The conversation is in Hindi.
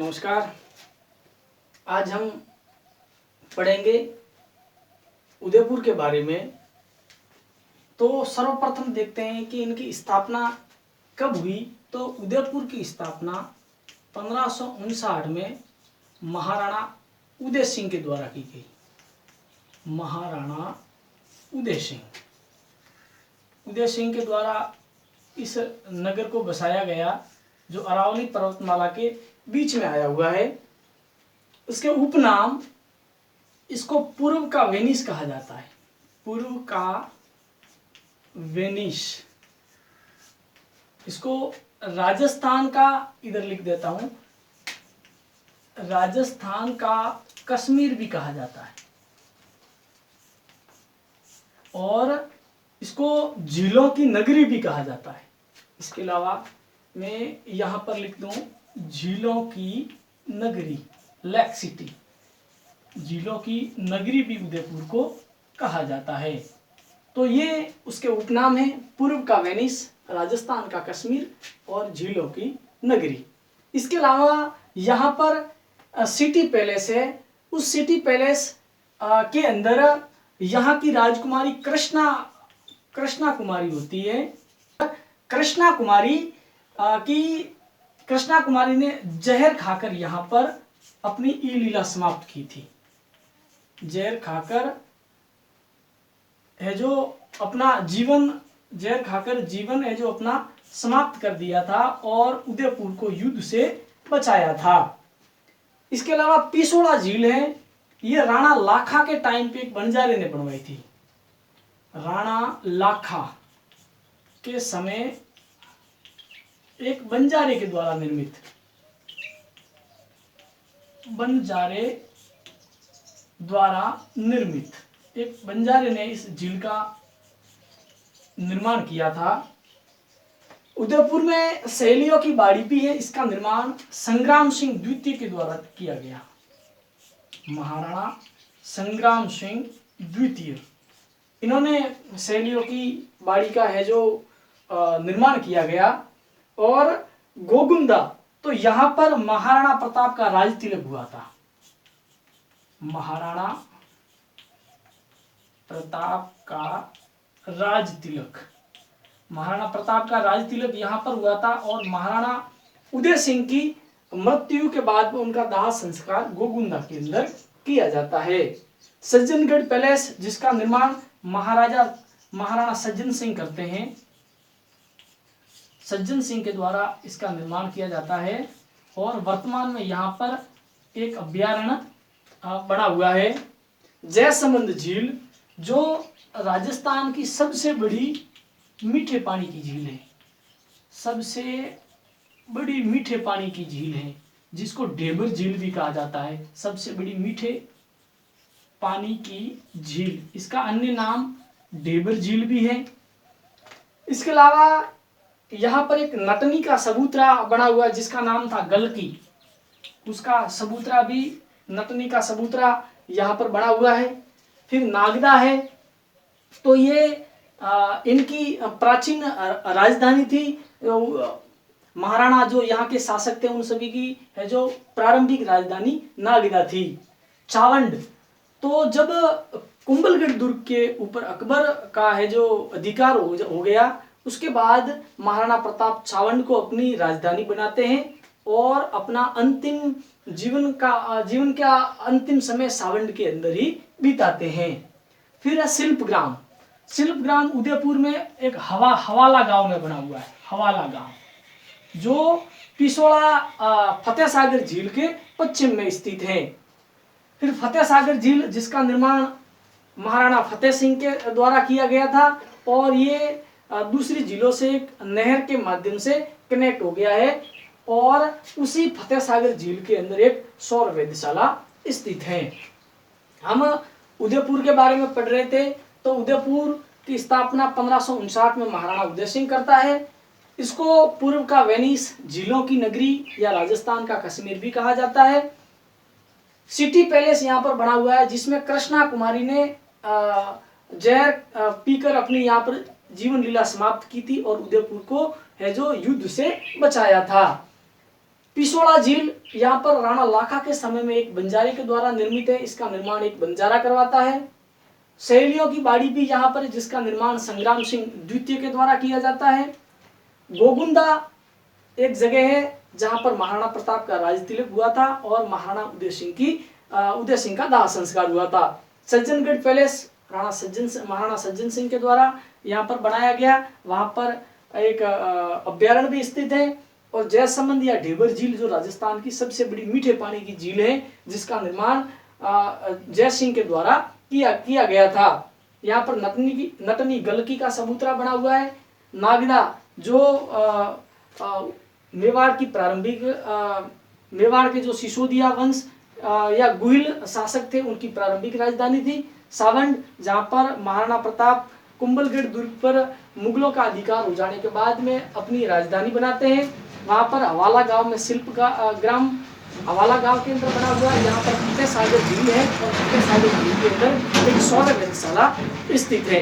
नमस्कार। आज हम पढ़ेंगे उदयपुर के बारे में। तो सर्वप्रथम देखते हैं कि इनकी स्थापना कब हुई। तो उदयपुर की स्थापना 1559 में महाराणा उदय सिंह के द्वारा की गई। महाराणा उदय सिंह के द्वारा इस नगर को बसाया गया, जो अरावली पर्वतमाला के बीच में आया हुआ है। इसके उपनाम, इसको पूर्व का वेनिस कहा जाता है। पूर्व का वेनिस। इसको राजस्थान का, इधर लिख देता हूं, राजस्थान का कश्मीर भी कहा जाता है। और इसको झीलों की नगरी भी कहा जाता है। इसके अलावा मैं यहां पर लिख दूं झीलों की नगरी, लेक सिटी। झीलों की नगरी भी उदयपुर को कहा जाता है। तो ये उसके उपनाम है, पूर्व का वेनिस, राजस्थान का कश्मीर और झीलों की नगरी। इसके अलावा यहाँ पर सिटी पैलेस है। उस सिटी पैलेस के अंदर यहाँ की राजकुमारी कृष्णा कुमारी होती है। कृष्णा कुमारी ने जहर खाकर यहाँ पर अपनी लीला समाप्त की थी। जहर खाकर है जो अपना जीवन है जो अपना समाप्त कर दिया था और उदयपुर को युद्ध से बचाया था। इसके अलावा पिसोड़ा झील है। ये राणा लाखा के टाइम पे एक बंजारे ने बनवाई थी। राणा लाखा के समय एक बंजारे के द्वारा निर्मित, एक बंजारे ने इस झील का निर्माण किया था। उदयपुर में सहेलियों की बाड़ी भी है। इसका निर्माण संग्राम सिंह द्वितीय के द्वारा किया गया। महाराणा संग्राम सिंह द्वितीय, इन्होंने सहेलियों की बाड़ी का है जो निर्माण किया गया। और गोगुंदा, तो यहां पर महाराणा प्रताप का राज तिलक हुआ था। महाराणा प्रताप का राज तिलक यहां पर हुआ था। और महाराणा उदय सिंह की मृत्यु के बाद उनका दाह संस्कार गोगुंदा के अंदर किया जाता है। सज्जनगढ़ पैलेस, जिसका निर्माण महाराणा सज्जन सिंह करते हैं। सज्जन सिंह के द्वारा इसका निर्माण किया जाता है। और वर्तमान में यहाँ पर एक अभ्यारण्य बना हुआ है, जयसमंद झील, जो राजस्थान की सबसे बड़ी मीठे पानी की झील है। सबसे बड़ी मीठे पानी की झील है, जिसको ढेबर झील भी कहा जाता है। सबसे बड़ी मीठे पानी की झील, इसका अन्य नाम ढेबर झील भी है। इसके अलावा यहाँ पर एक नटनी का सबूतरा बना हुआ है, जिसका नाम था गलकी। उसका सबूतरा भी, नटनी का सबूतरा यहाँ पर बना हुआ है। फिर नागदा है, तो ये इनकी प्राचीन राजधानी थी। महाराणा जो यहाँ के शासक थे उन सभी की है जो प्रारंभिक राजधानी नागदा थी। चावंड, तो जब कुंभलगढ़ दुर्ग के ऊपर अकबर का है जो अधिकार हो गया, उसके बाद महाराणा प्रताप चावंड को अपनी राजधानी बनाते हैं और अपना अंतिम जीवन का अंतिम समय सावंड के अंदर ही बिताते हैं। फिर शिल्पग्राम उदयपुर में एक हवाला गांव में बना हुआ है। हवाला गांव, जो पिसोड़ा फतेह सागर झील के पश्चिम में स्थित है। फिर फतेह सागर झील, जिसका निर्माण महाराणा फतेह सिंह के द्वारा किया गया था, और ये दूसरी झीलों से एक नहर के माध्यम से कनेक्ट हो गया है। और उसी फतेह सागर झील के अंदर एक सौर वेधशाला स्थित है। हम उदयपुर के बारे में पढ़ रहे थे। तो उदयपुर की स्थापना 1559 में महाराणा उदय सिंह करता है। इसको पूर्व का वेनिस, झीलों की नगरी या राजस्थान का कश्मीर भी कहा जाता है। सिटी पैलेस यहाँ पर बना हुआ है, जिसमें कृष्णा कुमारी ने जहर पीकर अपनी यहाँ पर जीवन लीला समाप्त की थी और उदयपुर को है जो युद्ध से बचाया था। पिसोड़ा झील यहाँ पर राणा लाखा के समय में एक बंजारे के द्वारा निर्मित है। इसका निर्माण एक बंजारा करवाता है। सहेलियों की बाड़ी भी यहाँ पर, जिसका निर्माण संग्राम सिंह द्वितीय के द्वारा किया जाता है। गोगुंदा एक जगह है जहाँ पर महाराणा प्रताप का राज तिलक हुआ था और महाराणा उदय सिंह का दाह संस्कार हुआ था। सज्जनगढ़ पैलेस महाराणा सज्जन सिंह के द्वारा यहाँ पर बनाया गया। वहाँ पर एक अभ्यारण्य भी स्थित है। और जयसमंद या ढेबर झील जो राजस्थान की सबसे बड़ी मीठे पानी की झील है, जिसका निर्माण जय सिंह के द्वारा किया गया था। यहाँ पर नटनी गलकी का सबूतरा बना हुआ है। नागदा जो मेवाड़ की प्रारंभिक मेवाड़ के जो सिसोदिया वंश या गुहिल शासक थे, उनकी प्रारंभिक राजधानी थी। सावंड, जहाँ पर महाराणा प्रताप कुंभलगढ़ दुर्ग पर मुगलों का अधिकार हो जाने के बाद में अपनी राजधानी बनाते हैं। वहाँ पर हवाला गांव में शिल्प का ग्राम हवाला गांव के अंदर बना हुआ है। यहाँ पर फतेह सागर झील है और फतेह सागर झील के अंदर एक सौर वेधशाला स्थित है।